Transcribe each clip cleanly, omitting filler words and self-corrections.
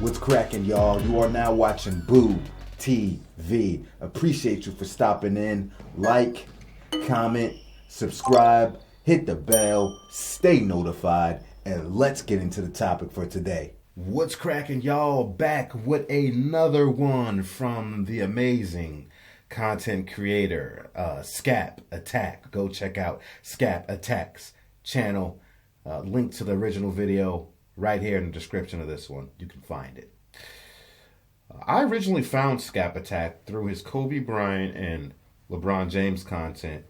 What's cracking, y'all? You are now watching Boo TV. Appreciate you for stopping in. Like, comment, subscribe, hit the bell, stay notified, and let's get into the topic for today. What's cracking, y'all? Back with another one from the amazing content creator, SKAP Attack. Go check out SKAP Attack's channel. Link to the original video right here in the description of this one. You can find it. I originally found SKAP Attack through his Kobe Bryant and LeBron James content.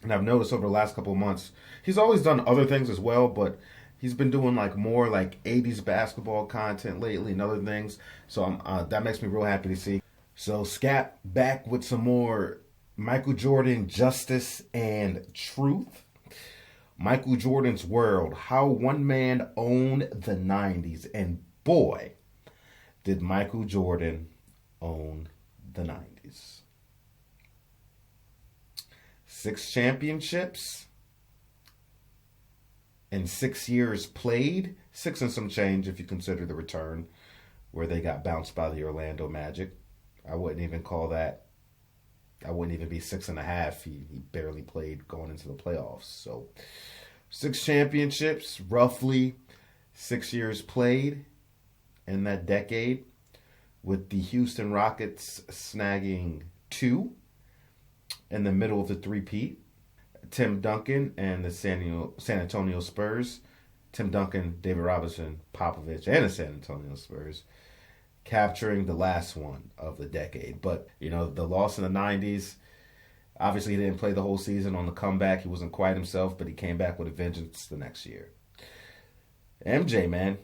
And I've noticed over the last couple of months, he's always done other things as well, but he's been doing more 80s basketball content lately and other things. So that makes me real happy to see. So SKAP back with some more Michael Jordan justice and truth. Michael Jordan's world, how one man owned the 90s. And boy, did Michael Jordan own the 90s. 6 championships in 6 years played. 6 and some change if you consider the return where they got bounced by the Orlando Magic. I wouldn't even call that. I wouldn't even be 6.5. He barely played going into the playoffs. So 6 championships, roughly 6 years played in that decade, with the Houston Rockets snagging 2 in the middle of the three-peat. Tim Duncan and the San Antonio Spurs. Tim Duncan, David Robinson, Popovich, and the San Antonio Spurs capturing the last one of the decade. But, the loss in the 90s, obviously he didn't play the whole season. On the comeback, he wasn't quite himself, but he came back with a vengeance the next year. MJ, man.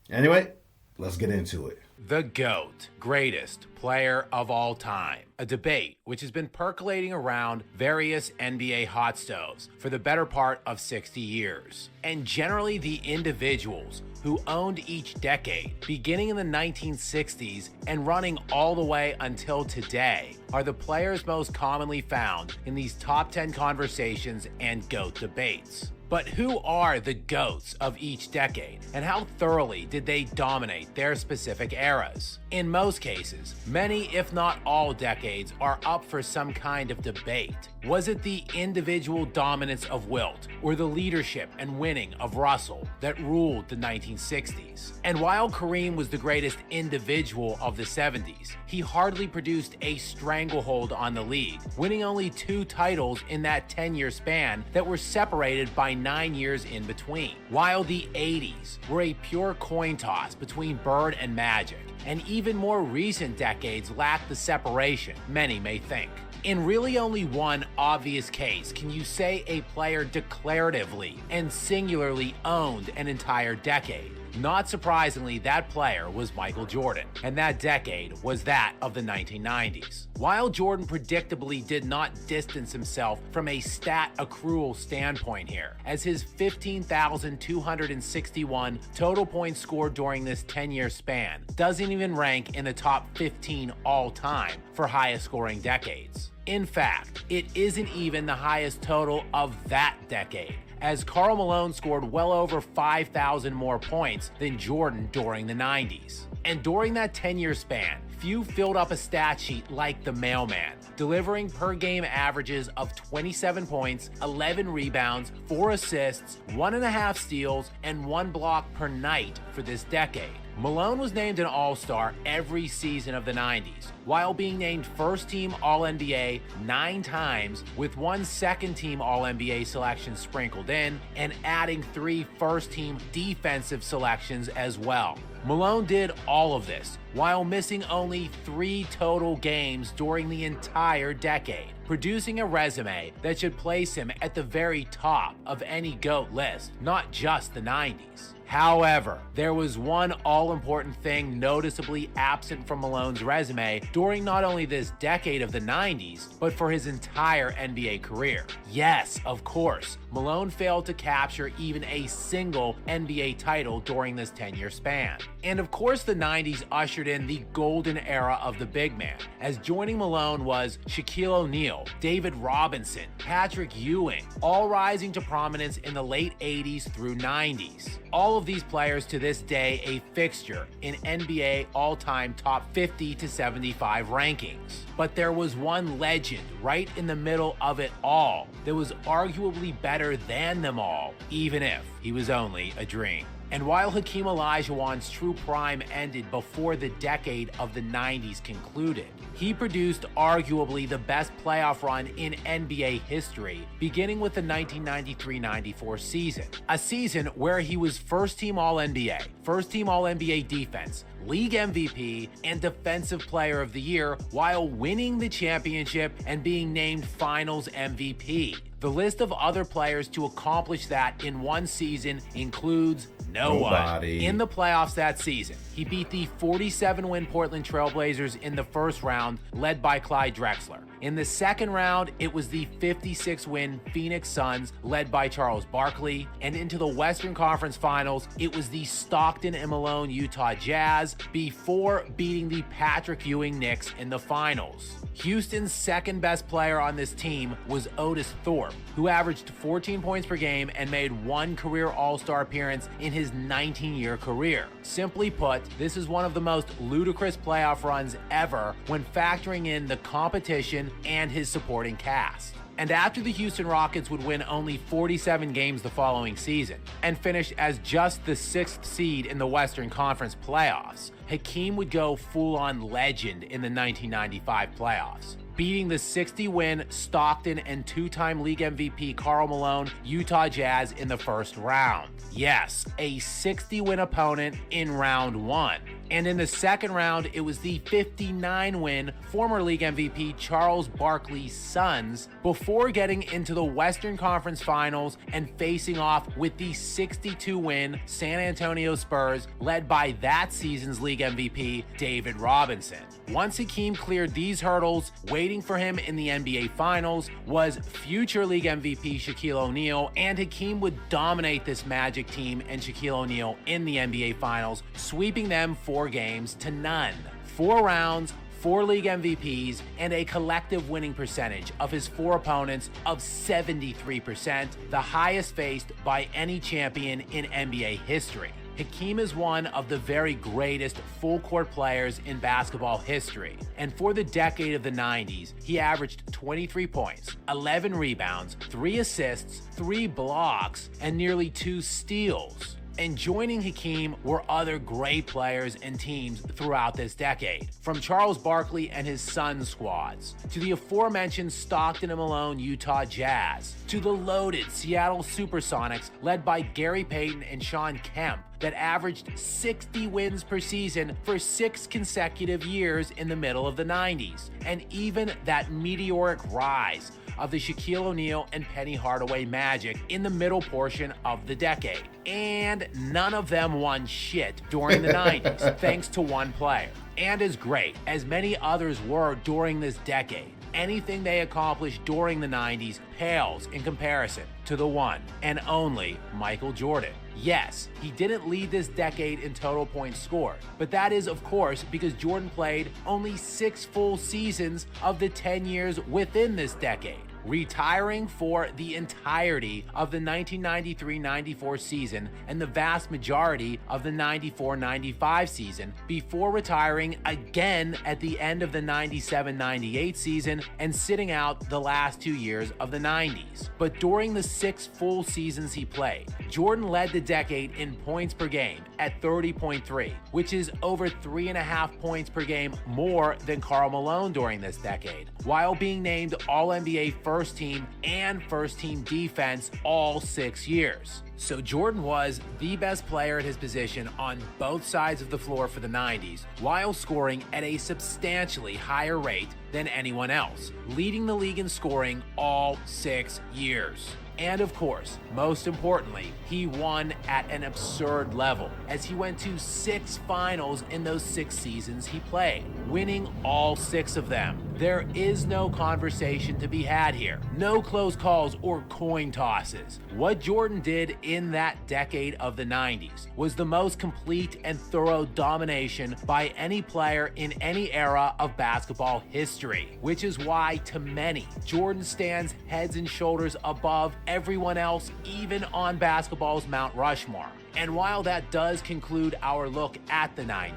Anyway, let's get into it. The GOAT, greatest player of all time. A debate which has been percolating around various NBA hot stoves for the better part of 60 years. And generally the individuals who owned each decade, beginning in the 1960s and running all the way until today, are the players most commonly found in these top 10 conversations and GOAT debates. But who are the GOATs of each decade, and how thoroughly did they dominate their specific eras? In most cases, many if not all decades are up for some kind of debate. Was it the individual dominance of Wilt, or the leadership and winning of Russell that ruled the 1960s? And while Kareem was the greatest individual of the 70s, he hardly produced a stranglehold on the league, winning only 2 titles in that 10-year span that were separated by 9 years in between. While the 80s were a pure coin toss between Bird and Magic, and even more recent decades lacked the separation many may think. In really only one obvious case can you say a player declaratively and singularly owned an entire decade. Not surprisingly, that player was Michael Jordan, and that decade was that of the 1990s. While Jordan predictably did not distance himself from a stat accrual standpoint here, as his 15,261 total points scored during this 10-year span doesn't even rank in the top 15 all-time for highest scoring decades. In fact, it isn't even the highest total of that decade, as Karl Malone scored well over 5,000 more points than Jordan during the 90s. And during that 10-year span, few filled up a stat sheet like the mailman, delivering per-game averages of 27 points, 11 rebounds, 4 assists, 1.5 steals, and 1 block per night for this decade. Malone was named an All-Star every season of the 90s, while being named first-team All-NBA 9 times, with 1 second-team All-NBA selection sprinkled in, and adding 3 first-team defensive selections as well. Malone did all of this while missing only 3 total games during the entire decade, producing a resume that should place him at the very top of any GOAT list, not just the 90s. However, there was one all-important thing noticeably absent from Malone's resume during not only this decade of the 90s, but for his entire NBA career. Yes, of course, Malone failed to capture even a single NBA title during this 10-year span. And of course, the 90s ushered in the golden era of the big man, as joining Malone was Shaquille O'Neal, David Robinson, Patrick Ewing, all rising to prominence in the late 80s through 90s. All of these players to this day a fixture in NBA all-time top 50 to 75 rankings. But there was one legend right in the middle of it all that was arguably better than them all, even if he was only a dream. And while Hakeem Olajuwon's true prime ended before the decade of the 90s concluded, he produced arguably the best playoff run in NBA history, beginning with the 1993-94 season. A season where he was first-team All-NBA, first-team All-NBA defense, league MVP, and defensive player of the year, while winning the championship and being named finals MVP. The list of other players to accomplish that in one season includes nobody. In the playoffs that season, he beat the 47-win Portland Trailblazers in the first round, led by Clyde Drexler. In the second round, it was the 56-win Phoenix Suns, led by Charles Barkley. And into the Western Conference Finals, it was the Stockton and Malone Utah Jazz, before beating the Patrick Ewing Knicks in the finals. Houston's second best player on this team was Otis Thorpe, who averaged 14 points per game and made one career All-Star appearance in his 19-year career. Simply put, this is one of the most ludicrous playoff runs ever when factoring in the competition and his supporting cast. And after the Houston Rockets would win only 47 games the following season and finish as just the 6th seed in the Western Conference playoffs, Hakeem would go full-on legend in the 1995 playoffs, beating the 60-win Stockton and two-time league MVP Karl Malone Utah Jazz in the first round. Yes, a 60-win opponent in round one. And in the second round, it was the 59-win former league MVP Charles Barkley's Suns, before getting into the Western Conference Finals and facing off with the 62-win San Antonio Spurs, led by that season's league MVP David Robinson. Once Hakeem cleared these hurdles, waiting for him in the NBA Finals was future league MVP Shaquille O'Neal, and Hakeem would dominate this Magic team and Shaquille O'Neal in the NBA Finals, sweeping them 4 games to none. 4 rounds, 4 league MVPs, and a collective winning percentage of his 4 opponents of 73%, the highest faced by any champion in NBA history. Hakeem is one of the very greatest full-court players in basketball history, and for the decade of the 90s, he averaged 23 points, 11 rebounds, 3 assists, 3 blocks, and nearly 2 steals. And joining Hakeem were other great players and teams throughout this decade, from Charles Barkley and his Suns squads, to the aforementioned Stockton and Malone Utah Jazz, to the loaded Seattle Supersonics led by Gary Payton and Shawn Kemp, that averaged 60 wins per season for 6 consecutive years in the middle of the 90s, and even that meteoric rise of the Shaquille O'Neal and Penny Hardaway Magic in the middle portion of the decade. And none of them won shit during the 90s, thanks to one player. And as great as many others were during this decade, anything they accomplished during the 90s pales in comparison to the one and only Michael Jordan. Yes, he didn't lead this decade in total points scored, but that is, of course, because Jordan played only 6 full seasons of the 10 years within this decade, retiring for the entirety of the 1993-94 season and the vast majority of the 94-95 season, before retiring again at the end of the 97-98 season and sitting out the last 2 years of the 90s. But during the 6 full seasons he played, Jordan led the decade in points per game at 30.3, which is over 3.5 points per game more than Karl Malone during this decade, while being named All-NBA First Team and First Team Defense all 6 years. So Jordan was the best player at his position on both sides of the floor for the 90s, while scoring at a substantially higher rate than anyone else, leading the league in scoring all 6 years. And of course, most importantly, he won at an absurd level, as he went to 6 finals in those 6 seasons he played, winning all 6 of them. There is no conversation to be had here. No close calls or coin tosses. What Jordan did in that decade of the 90s was the most complete and thorough domination by any player in any era of basketball history, which is why, to many, Jordan stands heads and shoulders above everyone else, even on basketball's Mount Rushmore. And while that does conclude our look at the 90s,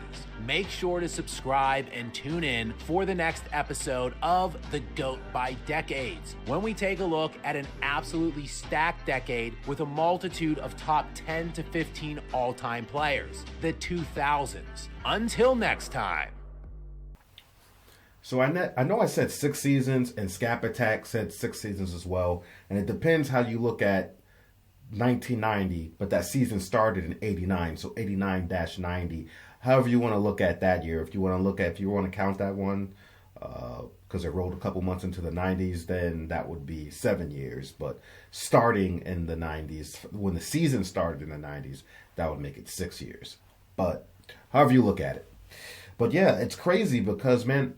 make sure to subscribe and tune in for the next episode of The GOAT by Decades, when we take a look at an absolutely stacked decade with a multitude of top 10 to 15 all-time players, the 2000s. Until next time. So I know I said 6 seasons, and SKAP Attack said 6 seasons as well, and it depends how you look at 1990, but that season started in 89, so 89-90. However you want to look at that year. If you want to count that one, because it rolled a couple months into the 90s, then that would be 7 years. But starting in the 90s, when the season started in the 90s, that would make it 6 years. But however you look at it. But yeah, it's crazy because, man,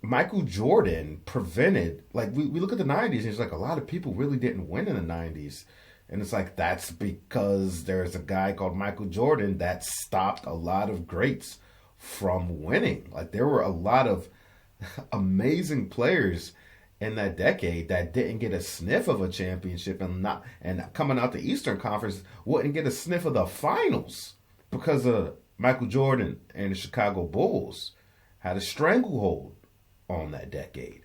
Michael Jordan prevented, like, we look at the 90s and it's like a lot of people really didn't win in the 90s. And it's like, that's because there's a guy called Michael Jordan that stopped a lot of greats from winning. Like, there were a lot of amazing players in that decade that didn't get a sniff of a championship, and coming out the Eastern Conference wouldn't get a sniff of the finals because of Michael Jordan and the Chicago Bulls had a stranglehold on that decade.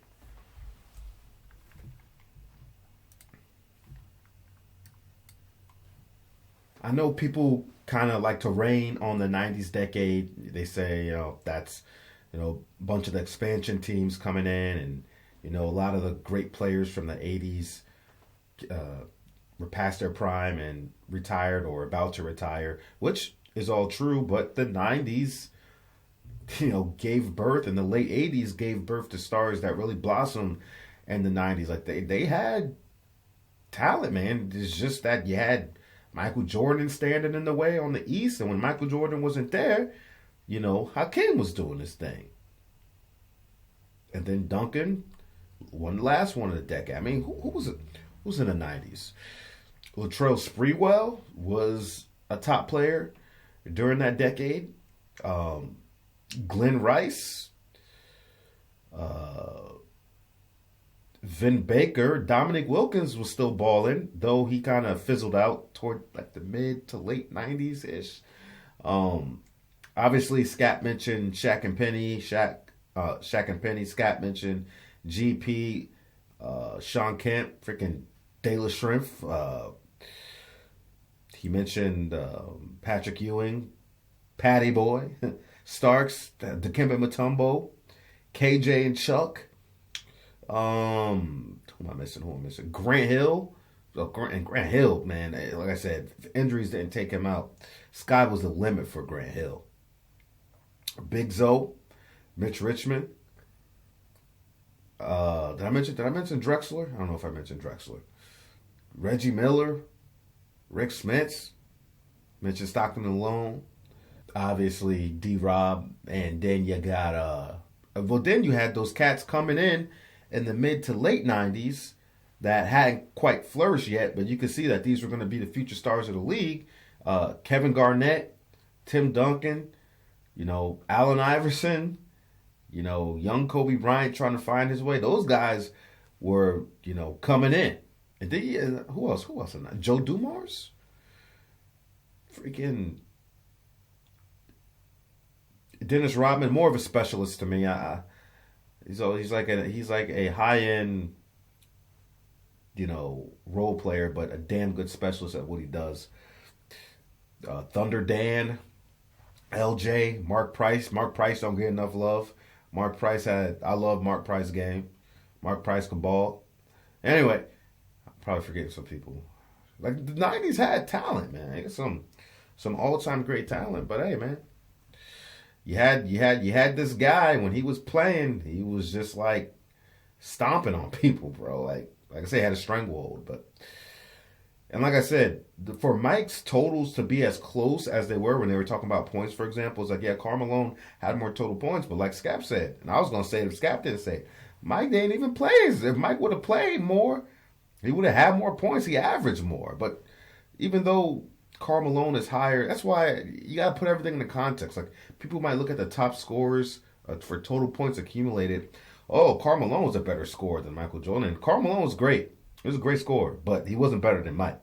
I know people kind of like to rain on the 90s decade. They say, that's, a bunch of the expansion teams coming in, and, a lot of the great players from the 80s were past their prime and retired or about to retire, which is all true, but the 90s gave birth, and the late 80s gave birth to stars that really blossomed in the 90s. Like, they had talent, man. It's just that you had Michael Jordan standing in the way on the East, and when Michael Jordan wasn't there, Hakeem was doing his thing. And then Duncan won the last one of the decade. I mean, who was it? Who was in the 90s? Latrell Sprewell was a top player during that decade. Glenn Rice, Vin Baker, Dominic Wilkins was still balling, though he kind of fizzled out toward like the mid to late 90s ish. Obviously, SKAP mentioned Shaq and Penny. SKAP mentioned GP, Sean Kemp, freaking De La Shrimp. He mentioned Patrick Ewing, Patty Boy. Starks, Dikembe Mutombo, KJ and Chuck. Who am I missing? Grant Hill. Grant Hill, man, like I said, injuries didn't take him out. Sky was the limit for Grant Hill. Big Zoe, Mitch Richmond. Did I mention Drexler? I don't know if I mentioned Drexler. Reggie Miller, Rick Smits, mentioned Stockton and Malone. Obviously, D-Rob, and then you got, then you had those cats coming in the mid to late 90s that hadn't quite flourished yet, but you could see that these were going to be the future stars of the league. Kevin Garnett, Tim Duncan, Allen Iverson, young Kobe Bryant trying to find his way. Those guys were, coming in. And then, who else? Joe Dumars? Freaking Dennis Rodman, more of a specialist to me. He's like a high end, role player, but a damn good specialist at what he does. Thunder Dan, LJ, Mark Price. Mark Price don't get enough love. I love Mark Price's game. Mark Price can ball. Anyway, I'm probably forgetting some people. Like, the 90s had talent, man. Some all-time great talent, but hey, man. You had this guy, when he was playing, he was just like stomping on people, bro. Like I say, he had a stranglehold. But And like I said, for Mike's totals to be as close as they were when they were talking about points, for example, it's like, yeah, Karl Malone had more total points, but like SKAP said, and I was going to say it if SKAP didn't say it, Mike didn't even play. If Mike would have played more, he would have had more points. He averaged more. But even though Karl Malone is higher, that's why you got to put everything in the context. Like, people might look at the top scorers for total points accumulated. Oh, Karl Malone was a better scorer than Michael Jordan. And Karl Malone was great. He was a great scorer, but he wasn't better than Mike.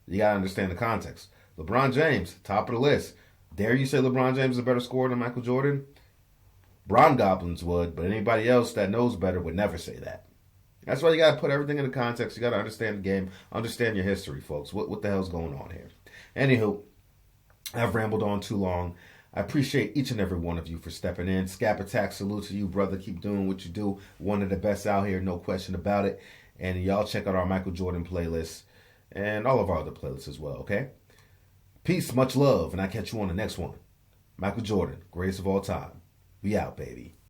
You got to understand the context. LeBron James, top of the list. Dare you say LeBron James is a better scorer than Michael Jordan? Bron Goblins would, but anybody else that knows better would never say that. That's why you got to put everything in the context. You got to understand the game, understand your history, folks. What the hell's going on here? Anywho, I've rambled on too long. I appreciate each and every one of you for stepping in. SKAP Attack, salute to you, brother. Keep doing what you do. One of the best out here, no question about it. And y'all check out our Michael Jordan playlist and all of our other playlists as well, okay? Peace, much love, and I'll catch you on the next one. Michael Jordan, greatest of all time. We out, baby.